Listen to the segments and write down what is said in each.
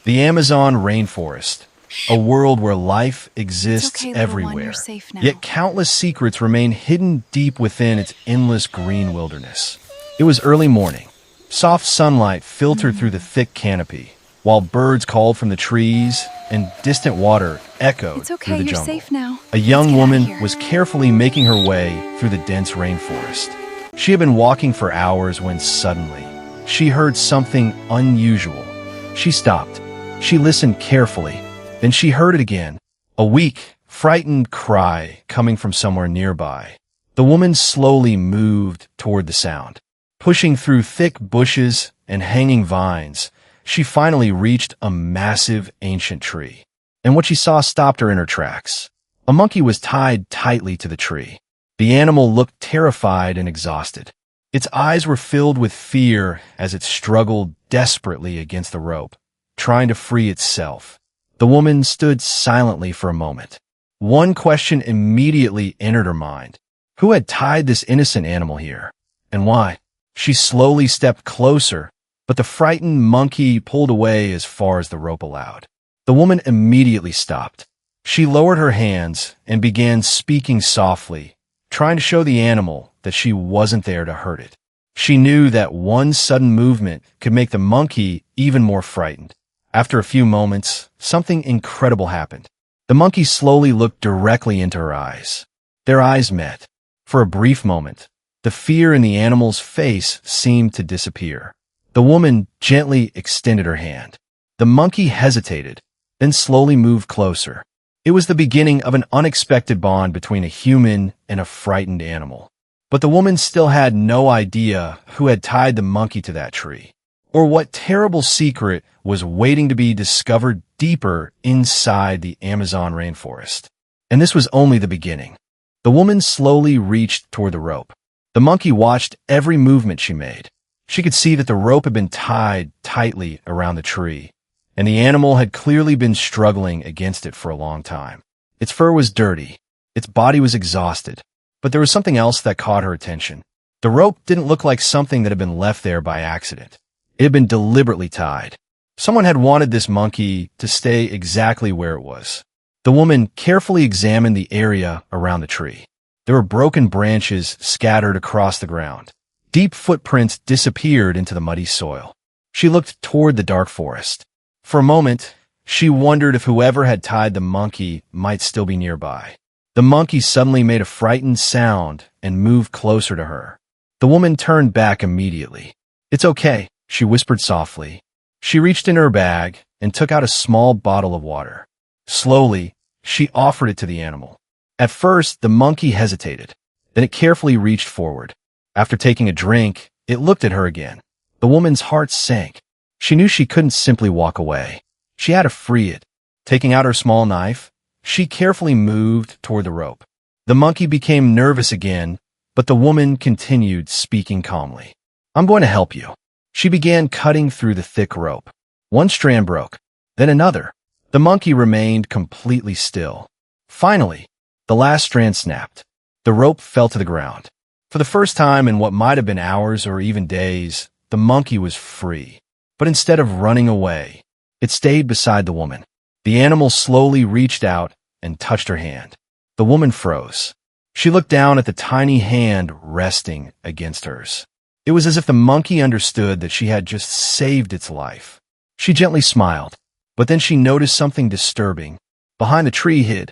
The Amazon rainforest, a world where life It's exists okay, little one, you're everywhere, safe now. yet countless secrets remain hidden deep within its endless green wilderness. It was early morning. Soft sunlight filtered through the thick canopy, while birds called from the trees and distant water echoed It's through okay, the you're jungle. safe now. A Let's young get outta woman here. was carefully making her way through the dense rainforest. She had been walking for hours when suddenly she heard something unusual. She stopped. She listened carefully. Then she heard it again, a weak, frightened cry coming from somewhere nearby. The woman slowly moved toward the sound. Pushing through thick bushes and hanging vines, she finally reached a massive ancient tree. And what she saw stopped her in her tracks. A monkey was tied tightly to the tree. The animal looked terrified and exhausted. Its eyes were filled with fear as it struggled desperately against the rope, trying to free itself. The woman stood silently for a moment. One question immediately entered her mind. Who had tied this innocent animal here? And why? She slowly stepped closer, but the frightened monkey pulled away as far as the rope allowed. The woman immediately stopped. She lowered her hands and began speaking softly, trying to show the animal that she wasn't there to hurt it. She knew that one sudden movement could make the monkey even more frightened. After a few moments, something incredible happened. The monkey slowly looked directly into her eyes. Their eyes met. For a brief moment, the fear in the animal's face seemed to disappear. The woman gently extended her hand. The monkey hesitated, then slowly moved closer. It was the beginning of an unexpected bond between a human and a frightened animal. But the woman still had no idea who had tied the monkey to that tree, or what terrible secret was waiting to be discovered deeper inside the Amazon rainforest. And this was only the beginning. The woman slowly reached toward the rope. The monkey watched every movement she made. She could see that the rope had been tied tightly around the tree, and the animal had clearly been struggling against it for a long time. Its fur was dirty. Its body was exhausted. But there was something else that caught her attention. The rope didn't look like something that had been left there by accident. It had been deliberately tied. Someone had wanted this monkey to stay exactly where it was. The woman carefully examined the area around the tree. There were broken branches scattered across the ground. Deep footprints disappeared into the muddy soil. She looked toward the dark forest. For a moment, she wondered if whoever had tied the monkey might still be nearby. The monkey suddenly made a frightened sound and moved closer to her. The woman turned back immediately. "It's okay," she whispered softly. She reached in her bag and took out a small bottle of water. Slowly, she offered it to the animal. At first, the monkey hesitated. Then it carefully reached forward. After taking a drink, it looked at her again. The woman's heart sank. She knew she couldn't simply walk away. She had to free it. Taking out her small knife, she carefully moved toward the rope. The monkey became nervous again, but the woman continued speaking calmly. "I'm going to help you." She began cutting through the thick rope. One strand broke, then another. The monkey remained completely still. Finally, the last strand snapped. The rope fell to the ground. For the first time in what might have been hours or even days, the monkey was free. But instead of running away, it stayed beside the woman. The animal slowly reached out and touched her hand. The woman froze. She looked down at the tiny hand resting against hers. It was as if the monkey understood that she had just saved its life. She gently smiled, but then she noticed something disturbing. Behind the tree hid.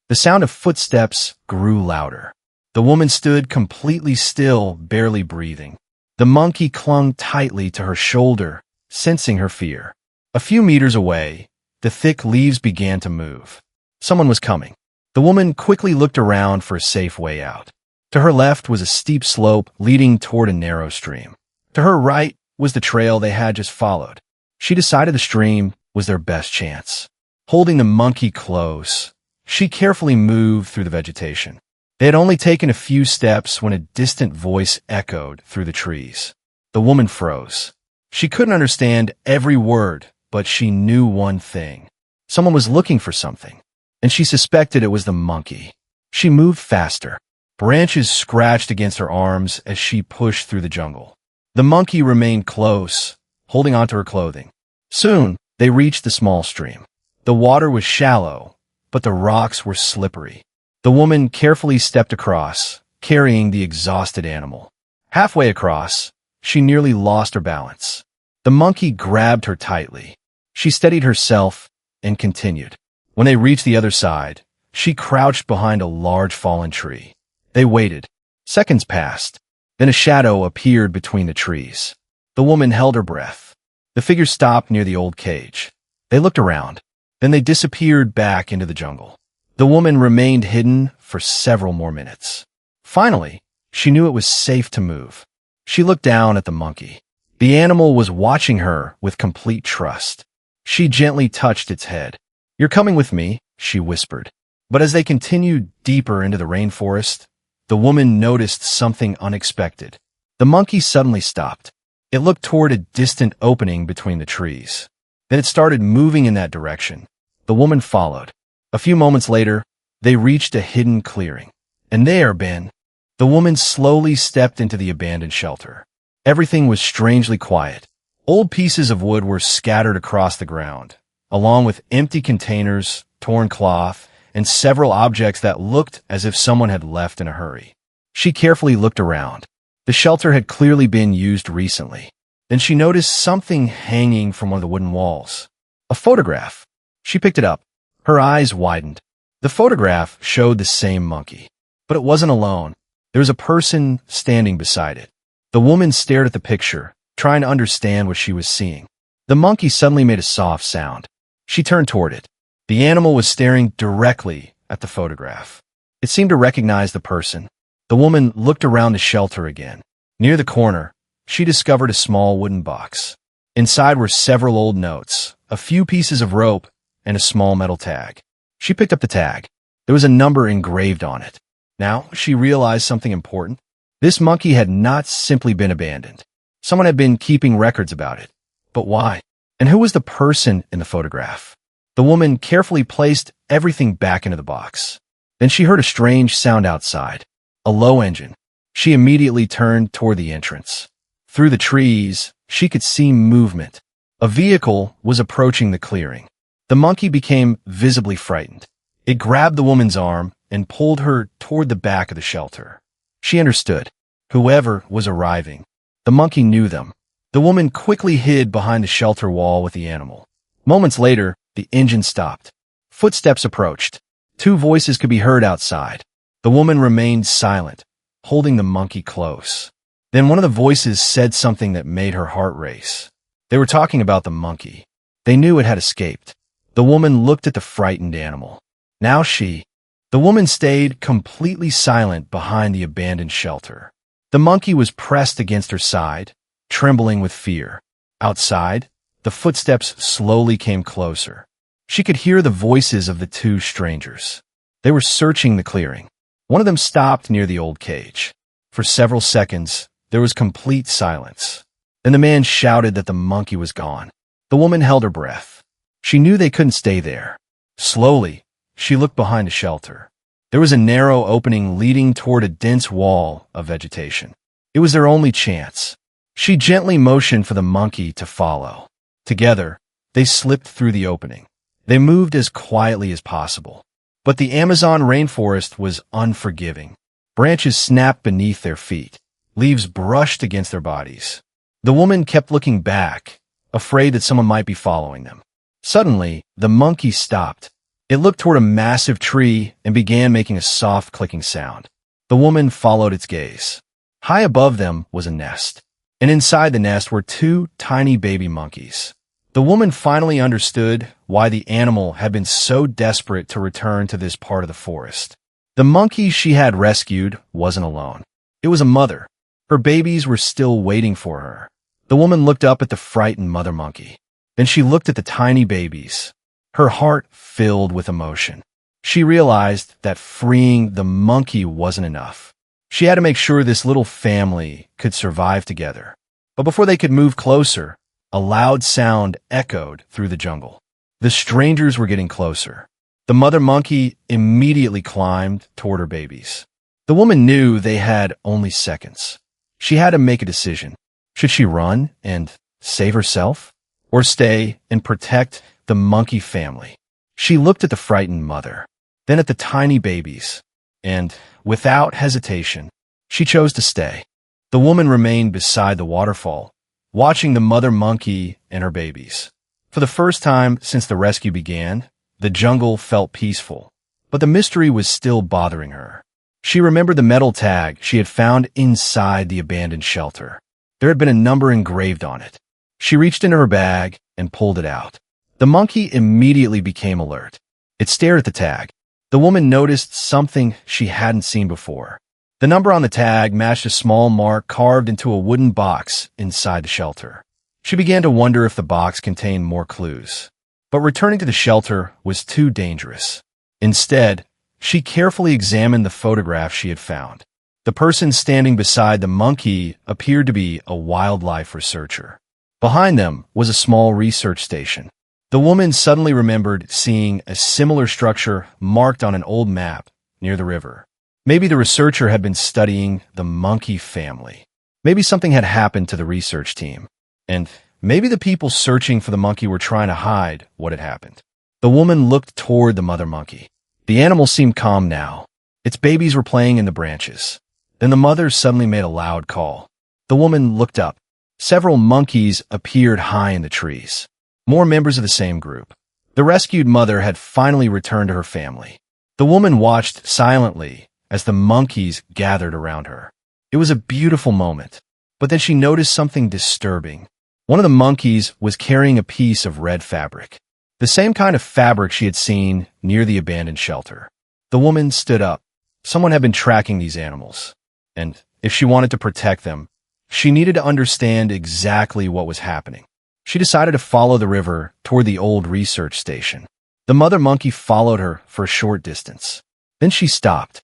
The sound of footsteps grew louder. The woman stood completely still, barely breathing. The monkey clung tightly to her shoulder, sensing her fear. A few meters away, the thick leaves began to move. Someone was coming. The woman quickly looked around for a safe way out. To her left was a steep slope leading toward a narrow stream. To her right was the trail they had just followed. She decided the stream was their best chance. Holding the monkey close, she carefully moved through the vegetation. They had only taken a few steps when a distant voice echoed through the trees. The woman froze. She couldn't understand every word, but she knew one thing. Someone was looking for something, and she suspected it was the monkey. She moved faster. Branches scratched against her arms as she pushed through the jungle. The monkey remained close, holding onto her clothing. Soon, They reached the small stream. The water was shallow, but the rocks were slippery. The woman carefully stepped across, carrying the exhausted animal. Halfway across, she nearly lost her balance. The monkey grabbed her tightly. She steadied herself and continued. When they reached the other side, she crouched behind a large fallen tree. They waited. Seconds passed. Then a shadow appeared between the trees. The woman held her breath. The figure stopped near the old cage. They looked around. Then they disappeared back into the jungle. The woman remained hidden for several more minutes. Finally, she knew it was safe to move. She looked down at the monkey. The animal was watching her with complete trust. She gently touched its head. "You're coming with me," she whispered. But as they continued deeper into the rainforest, the woman noticed something unexpected. The monkey suddenly stopped. It looked toward a distant opening between the trees. Then it started moving in that direction. The woman followed. A few moments later, they reached a hidden clearing. And there, Ben, the woman slowly stepped into the abandoned shelter. Everything was strangely quiet. Old pieces of wood were scattered across the ground, along with empty containers, torn cloth, and several objects that looked as if someone had left in a hurry. She carefully looked around. The shelter had clearly been used recently. Then she noticed something hanging from one of the wooden walls. A photograph. She picked it up. Her eyes widened. The photograph showed the same monkey. But it wasn't alone. There was a person standing beside it. The woman stared at the picture, trying to understand what she was seeing. The monkey suddenly made a soft sound. She turned toward it. The animal was staring directly at the photograph. It seemed to recognize the person. The woman looked around the shelter again. Near the corner, she discovered a small wooden box. Inside were several old notes, a few pieces of rope, and a small metal tag. She picked up the tag. There was a number engraved on it. Now she realized something important. This monkey had not simply been abandoned. Someone had been keeping records about it. But why? And who was the person in the photograph? The woman carefully placed everything back into the box. Then she heard a strange sound outside. A low engine. She immediately turned toward the entrance. Through the trees, she could see movement. A vehicle was approaching the clearing. The monkey became visibly frightened. It grabbed the woman's arm and pulled her toward the back of the shelter. She understood. Whoever was arriving. The monkey knew them. The woman quickly hid behind the shelter wall with the animal. Moments later, the engine stopped. Footsteps approached. Two voices could be heard outside. The woman remained silent, holding the monkey close. Then one of the voices said something that made her heart race. They were talking about the monkey. They knew it had escaped. The woman looked at the frightened animal. Now the woman stayed completely silent behind the abandoned shelter. The monkey was pressed against her side, trembling with fear. Outside, the footsteps slowly came closer. She could hear the voices of the two strangers. They were searching the clearing. One of them stopped near the old cage. For several seconds, there was complete silence. Then the man shouted that the monkey was gone. The woman held her breath. She knew they couldn't stay there. Slowly, she looked behind the shelter. There was a narrow opening leading toward a dense wall of vegetation. It was their only chance. She gently motioned for the monkey to follow. Together, they slipped through the opening. They moved as quietly as possible. But the Amazon rainforest was unforgiving. Branches snapped beneath their feet. Leaves brushed against their bodies. The woman kept looking back, afraid that someone might be following them. Suddenly, the monkey stopped. It looked toward a massive tree and began making a soft clicking sound. The woman followed its gaze. High above them was a nest, and inside the nest were two tiny baby monkeys. The woman finally understood why the animal had been so desperate to return to this part of the forest. The monkey she had rescued wasn't alone. It was a mother. Her babies were still waiting for her. The woman looked up at the frightened mother monkey. Then she looked at the tiny babies. Her heart filled with emotion. She realized that freeing the monkey wasn't enough. She had to make sure this little family could survive together. But before they could move closer, a loud sound echoed through the jungle. The strangers were getting closer. The mother monkey immediately climbed toward her babies. The woman knew they had only seconds. She had to make a decision. Should she run and save herself, or stay and protect the monkey family. She looked at the frightened mother, then at the tiny babies, and, without hesitation, she chose to stay. The woman remained beside the waterfall, watching the mother monkey and her babies. For the first time since the rescue began, the jungle felt peaceful, but the mystery was still bothering her. She remembered the metal tag she had found inside the abandoned shelter. There had been a number engraved on it. She reached into her bag and pulled it out. The monkey immediately became alert. It stared at the tag. The woman noticed something she hadn't seen before. The number on the tag matched a small mark carved into a wooden box inside the shelter. She began to wonder if the box contained more clues. But returning to the shelter was too dangerous. Instead, she carefully examined the photograph she had found. The person standing beside the monkey appeared to be a wildlife researcher. Behind them was a small research station. The woman suddenly remembered seeing a similar structure marked on an old map near the river. Maybe the researcher had been studying the monkey family. Maybe something had happened to the research team. And maybe the people searching for the monkey were trying to hide what had happened. The woman looked toward the mother monkey. The animal seemed calm now. Its babies were playing in the branches. Then the mother suddenly made a loud call. The woman looked up. Several monkeys appeared high in the trees. More members of the same group. The rescued mother had finally returned to her family. The woman watched silently as the monkeys gathered around her. It was a beautiful moment. But then she noticed something disturbing. One of the monkeys was carrying a piece of red fabric. The same kind of fabric she had seen near the abandoned shelter. The woman stood up. Someone had been tracking these animals. And if she wanted to protect them, she needed to understand exactly what was happening. She decided to follow the river toward the old research station. The mother monkey followed her for a short distance. Then she stopped.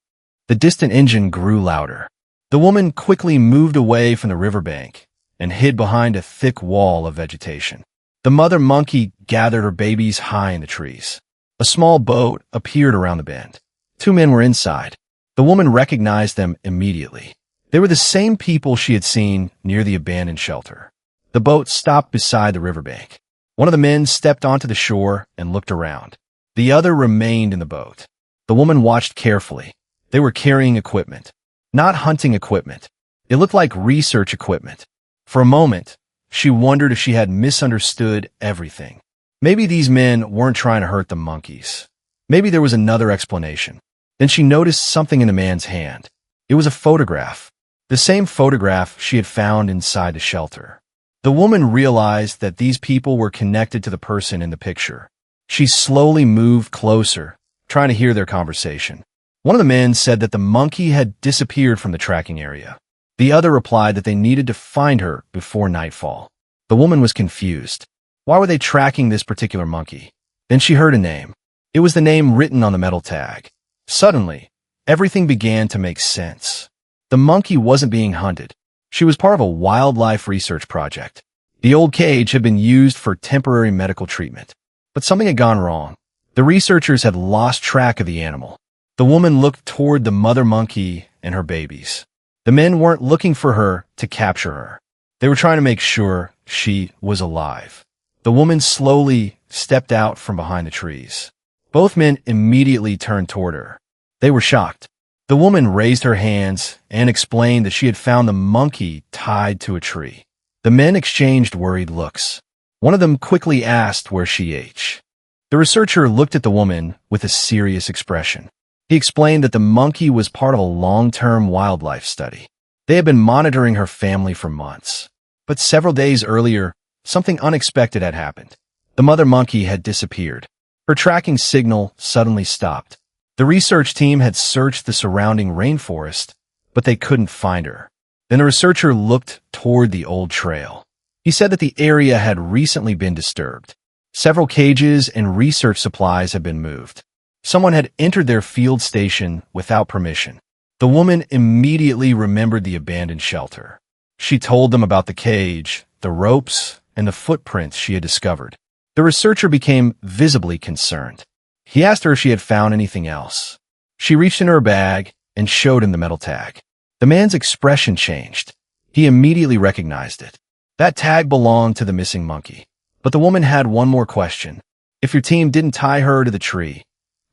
The distant engine grew louder. The woman quickly moved away from the riverbank and hid behind a thick wall of vegetation. The mother monkey gathered her babies high in the trees. A small boat appeared around the bend. 2 men were inside. The woman recognized them immediately. They were the same people she had seen near the abandoned shelter. The boat stopped beside the riverbank. One of the men stepped onto the shore and looked around. The other remained in the boat. The woman watched carefully. They were carrying equipment. Not hunting equipment. It looked like research equipment. For a moment, she wondered if she had misunderstood everything. Maybe these men weren't trying to hurt the monkeys. Maybe there was another explanation. Then she noticed something in the man's hand. It was a photograph. The same photograph she had found inside the shelter. The woman realized that these people were connected to the person in the picture. She slowly moved closer, trying to hear their conversation. One of the men said that the monkey had disappeared from the tracking area. The other replied that they needed to find her before nightfall. The woman was confused. Why were they tracking this particular monkey? Then she heard a name. It was the name written on the metal tag. Suddenly, everything began to make sense. The monkey wasn't being hunted. She was part of a wildlife research project. The old cage had been used for temporary medical treatment. But something had gone wrong. The researchers had lost track of the animal. The woman looked toward the mother monkey and her babies. The men weren't looking for her to capture her. They were trying to make sure she was alive. The woman slowly stepped out from behind the trees. Both men immediately turned toward her. They were shocked. The woman raised her hands and explained that she had found the monkey tied to a tree. The men exchanged worried looks. One of them quickly asked where she ate. The researcher looked at the woman with a serious expression. He explained that the monkey was part of a long-term wildlife study. They had been monitoring her family for months. But several days earlier, something unexpected had happened. The mother monkey had disappeared. Her tracking signal suddenly stopped. The research team had searched the surrounding rainforest, but they couldn't find her. Then the researcher looked toward the old trail. He said that the area had recently been disturbed. Several cages and research supplies had been moved. Someone had entered their field station without permission. The woman immediately remembered the abandoned shelter. She told them about the cage, the ropes, and the footprints she had discovered. The researcher became visibly concerned. He asked her if she had found anything else. She reached in her bag and showed him the metal tag. The man's expression changed. He immediately recognized it. That tag belonged to the missing monkey. But the woman had one more question. If your team didn't tie her to the tree,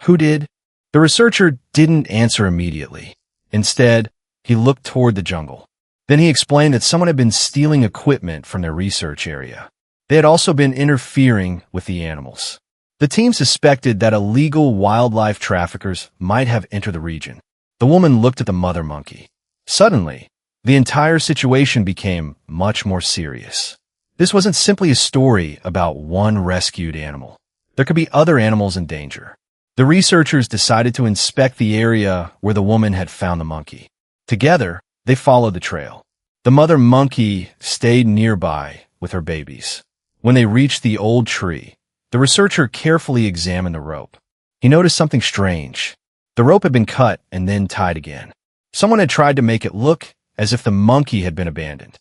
who did? The researcher didn't answer immediately. Instead, he looked toward the jungle. Then he explained that someone had been stealing equipment from their research area. They had also been interfering with the animals. The team suspected that illegal wildlife traffickers might have entered the region. The woman looked at the mother monkey. Suddenly, the entire situation became much more serious. This wasn't simply a story about one rescued animal. There could be other animals in danger. The researchers decided to inspect the area where the woman had found the monkey. Together, they followed the trail. The mother monkey stayed nearby with her babies. When they reached the old tree, the researcher carefully examined the rope. He noticed something strange. The rope had been cut and then tied again. Someone had tried to make it look as if the monkey had been abandoned.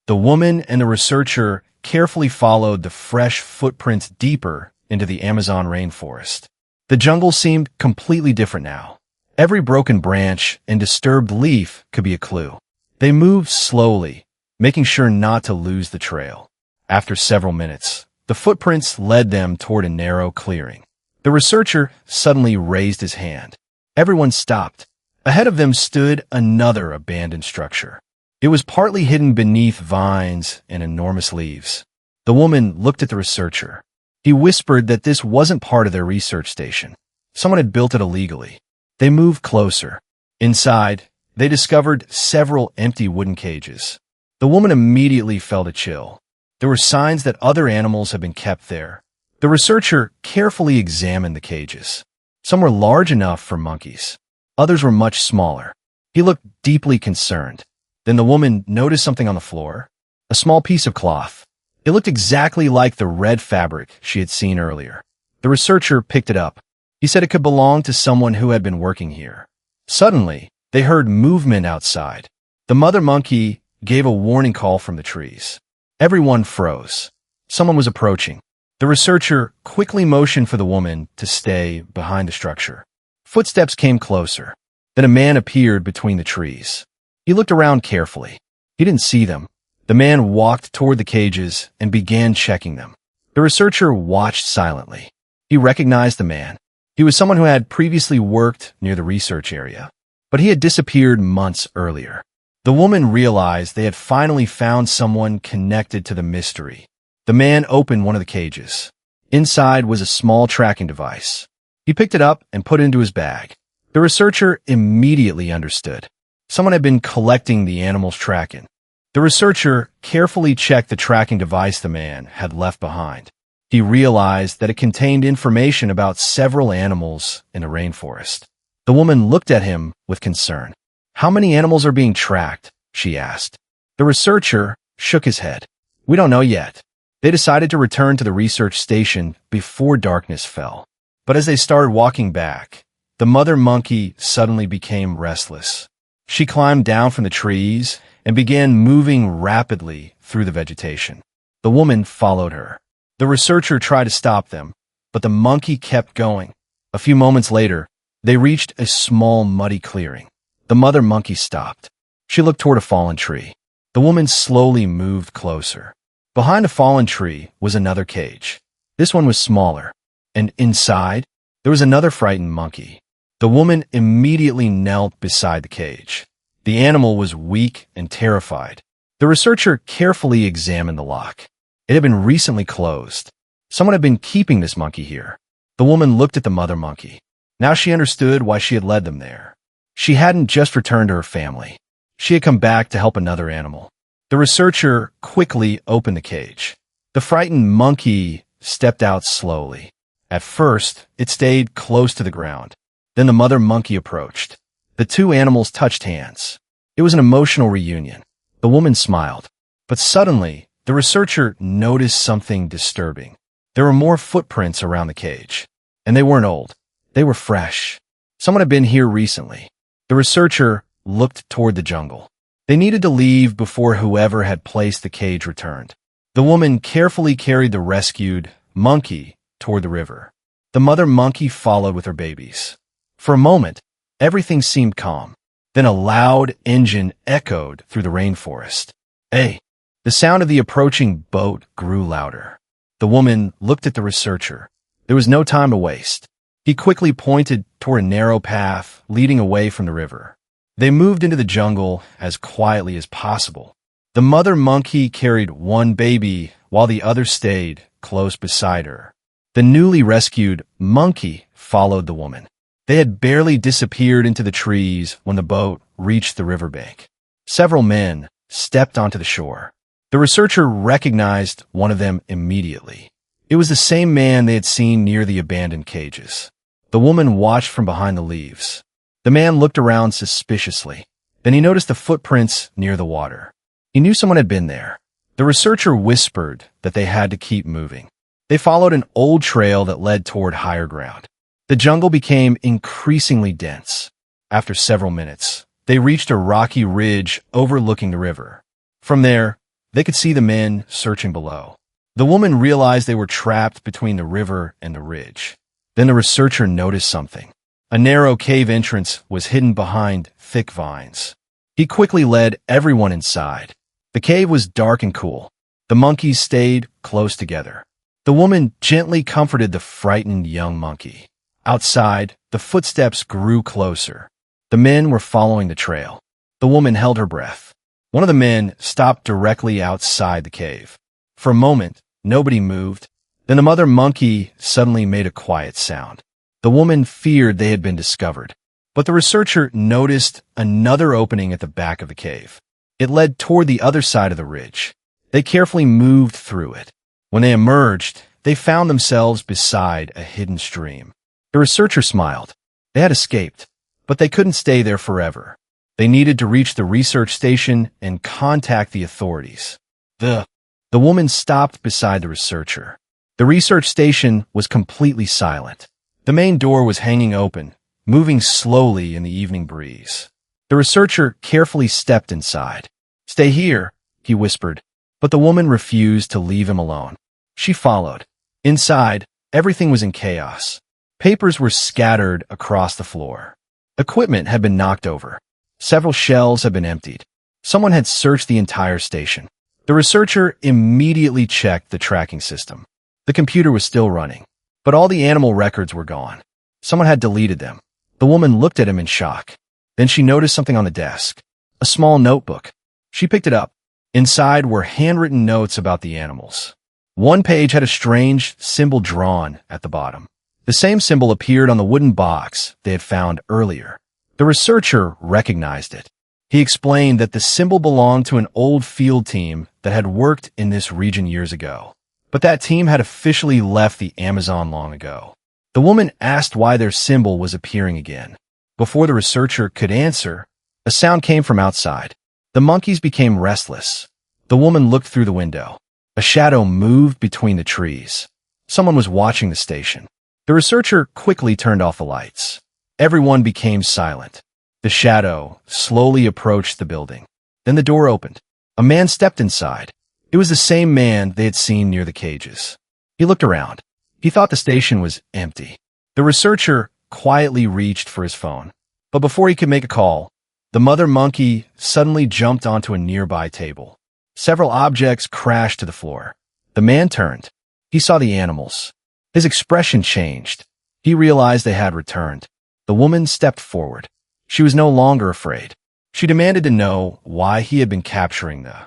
The woman and the researcher carefully followed the fresh footprints deeper into the Amazon rainforest. The jungle seemed completely different now. Every broken branch and disturbed leaf could be a clue. They moved slowly, making sure not to lose the trail. After several minutes, the footprints led them toward a narrow clearing. The researcher suddenly raised his hand. Everyone stopped. Ahead of them stood another abandoned structure. It was partly hidden beneath vines and enormous leaves. The woman looked at the researcher. He whispered that this wasn't part of their research station. Someone had built it illegally. They moved closer. Inside, they discovered several empty wooden cages. The woman immediately felt a chill. There were signs that other animals had been kept there. The researcher carefully examined the cages. Some were large enough for monkeys. Others were much smaller. He looked deeply concerned. Then the woman noticed something on the floor. A small piece of cloth. It looked exactly like the red fabric she had seen earlier. The researcher picked it up. He said it could belong to someone who had been working here. Suddenly, they heard movement outside. The mother monkey gave a warning call from the trees. Everyone froze. Someone was approaching. The researcher quickly motioned for the woman to stay behind the structure. Footsteps came closer. Then a man appeared between the trees. He looked around carefully. He didn't see them. The man walked toward the cages and began checking them. The researcher watched silently. He recognized the man. He was someone who had previously worked near the research area, but he had disappeared months earlier. The woman realized they had finally found someone connected to the mystery. The man opened one of the cages. Inside was a small tracking device. He picked it up and put it into his bag. The researcher immediately understood. Someone had been collecting the animal's tracking. The researcher carefully checked the tracking device the man had left behind. He realized that it contained information about several animals in the rainforest. The woman looked at him with concern. "How many animals are being tracked?" she asked. The researcher shook his head. "We don't know yet." They decided to return to the research station before darkness fell. But as they started walking back, the mother monkey suddenly became restless. She climbed down from the trees and began moving rapidly through the vegetation. The woman followed her. The researcher tried to stop them, but the monkey kept going. A few moments later, they reached a small muddy clearing. The mother monkey stopped. She looked toward a fallen tree. The woman slowly moved closer. Behind a fallen tree was another cage. This one was smaller, and inside, there was another frightened monkey. The woman immediately knelt beside the cage. The animal was weak and terrified. The researcher carefully examined the lock. It had been recently closed. Someone had been keeping this monkey here. The woman looked at the mother monkey. Now she understood why she had led them there. She hadn't just returned to her family. She had come back to help another animal. The researcher quickly opened the cage. The frightened monkey stepped out slowly. At first, it stayed close to the ground. Then the mother monkey approached. The two animals touched hands. It was an emotional reunion. The woman smiled. But suddenly, the researcher noticed something disturbing. There were more footprints around the cage. And they weren't old. They were fresh. Someone had been here recently. The researcher looked toward the jungle. They needed to leave before whoever had placed the cage returned. The woman carefully carried the rescued monkey toward the river. The mother monkey followed with her babies. For a moment, everything seemed calm. Then a loud engine echoed through the rainforest. "Hey, The sound of the approaching boat grew louder. The woman looked at the researcher. There was no time to waste. He quickly pointed toward a narrow path leading away from the river. They moved into the jungle as quietly as possible. The mother monkey carried one baby while the other stayed close beside her. The newly rescued monkey followed the woman. They had barely disappeared into the trees when the boat reached the riverbank. Several men stepped onto the shore. The researcher recognized one of them immediately. It was the same man they had seen near the abandoned cages. The woman watched from behind the leaves. The man looked around suspiciously. Then he noticed the footprints near the water. He knew someone had been there. The researcher whispered that they had to keep moving. They followed an old trail that led toward higher ground. The jungle became increasingly dense. After several minutes, they reached a rocky ridge overlooking the river. From there, they could see the men searching below. The woman realized they were trapped between the river and the ridge. Then the researcher noticed something. A narrow cave entrance was hidden behind thick vines. He quickly led everyone inside. The cave was dark and cool. The monkeys stayed close together. The woman gently comforted the frightened young monkey. Outside, the footsteps grew closer. The men were following the trail. The woman held her breath. One of the men stopped directly outside the cave. For a moment, nobody moved. Then the mother monkey suddenly made a quiet sound. The woman feared they had been discovered. But the researcher noticed another opening at the back of the cave. It led toward the other side of the ridge. They carefully moved through it. When they emerged, they found themselves beside a hidden stream. The researcher smiled. They had escaped, but they couldn't stay there forever. They needed to reach the research station and contact the authorities. The woman stopped beside the researcher. The research station was completely silent. The main door was hanging open, moving slowly in the evening breeze. The researcher carefully stepped inside. "Stay here," he whispered, but the woman refused to leave him alone. She followed. Inside, everything was in chaos. Papers were scattered across the floor. Equipment had been knocked over. Several shelves had been emptied. Someone had searched the entire station. The researcher immediately checked the tracking system. The computer was still running, but all the animal records were gone. Someone had deleted them. The woman looked at him in shock. Then she noticed something on the desk. A small notebook. She picked it up. Inside were handwritten notes about the animals. One page had a strange symbol drawn at the bottom. The same symbol appeared on the wooden box they had found earlier. The researcher recognized it. He explained that the symbol belonged to an old field team that had worked in this region years ago. But that team had officially left the Amazon long ago. The woman asked why their symbol was appearing again. Before the researcher could answer, a sound came from outside. The monkeys became restless. The woman looked through the window. A shadow moved between the trees. Someone was watching the station. The researcher quickly turned off the lights. Everyone became silent. The shadow slowly approached the building. Then the door opened. A man stepped inside. It was the same man they had seen near the cages. He looked around. He thought the station was empty. The researcher quietly reached for his phone. But before he could make a call, the mother monkey suddenly jumped onto a nearby table. Several objects crashed to the floor. The man turned. He saw the animals. His expression changed. He realized they had returned. The woman stepped forward. She was no longer afraid. She demanded to know why he had been capturing them.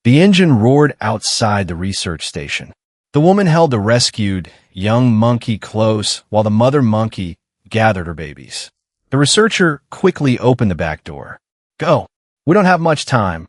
The engine roared outside the research station. The woman held the rescued young monkey close while the mother monkey gathered her babies. The researcher quickly opened the back door. "Go. We don't have much time."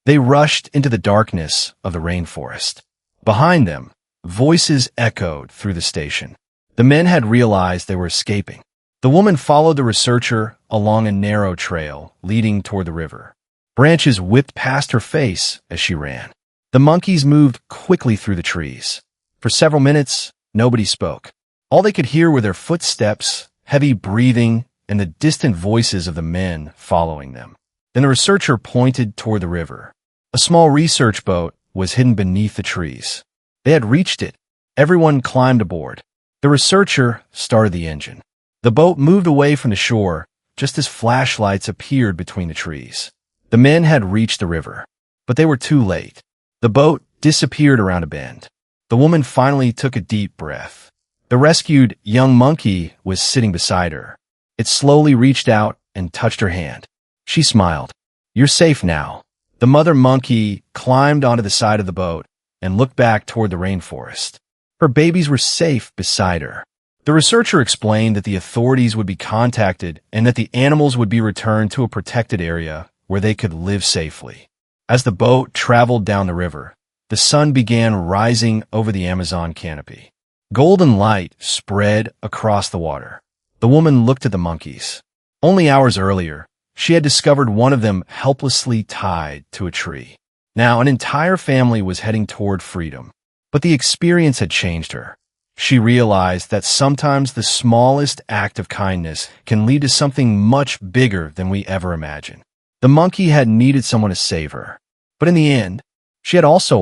They rushed into the darkness of the rainforest. Behind them, voices echoed through the station. The men had realized they were escaping. The woman followed the researcher along a narrow trail leading toward the river. Branches whipped past her face as she ran. The monkeys moved quickly through the trees. For several minutes, nobody spoke. All they could hear were their footsteps, heavy breathing, and the distant voices of the men following them. Then the researcher pointed toward the river. A small research boat was hidden beneath the trees. They had reached it. Everyone climbed aboard. The researcher started the engine. The boat moved away from the shore just as flashlights appeared between the trees. The men had reached the river, but they were too late. The boat disappeared around a bend. The woman finally took a deep breath. The rescued young monkey was sitting beside her. It slowly reached out and touched her hand. She smiled. "You're safe now." The mother monkey climbed onto the side of the boat and looked back toward the rainforest. Her babies were safe beside her. The researcher explained that the authorities would be contacted and that the animals would be returned to a protected area where they could live safely. As the boat traveled down the river, the sun began rising over the Amazon canopy. Golden light spread across the water. The woman looked at the monkeys. Only hours earlier, she had discovered one of them helplessly tied to a tree. Now, an entire family was heading toward freedom. But the experience had changed her. She realized that sometimes the smallest act of kindness can lead to something much bigger than we ever imagined. The monkey had needed someone to save her. But in the end, she had also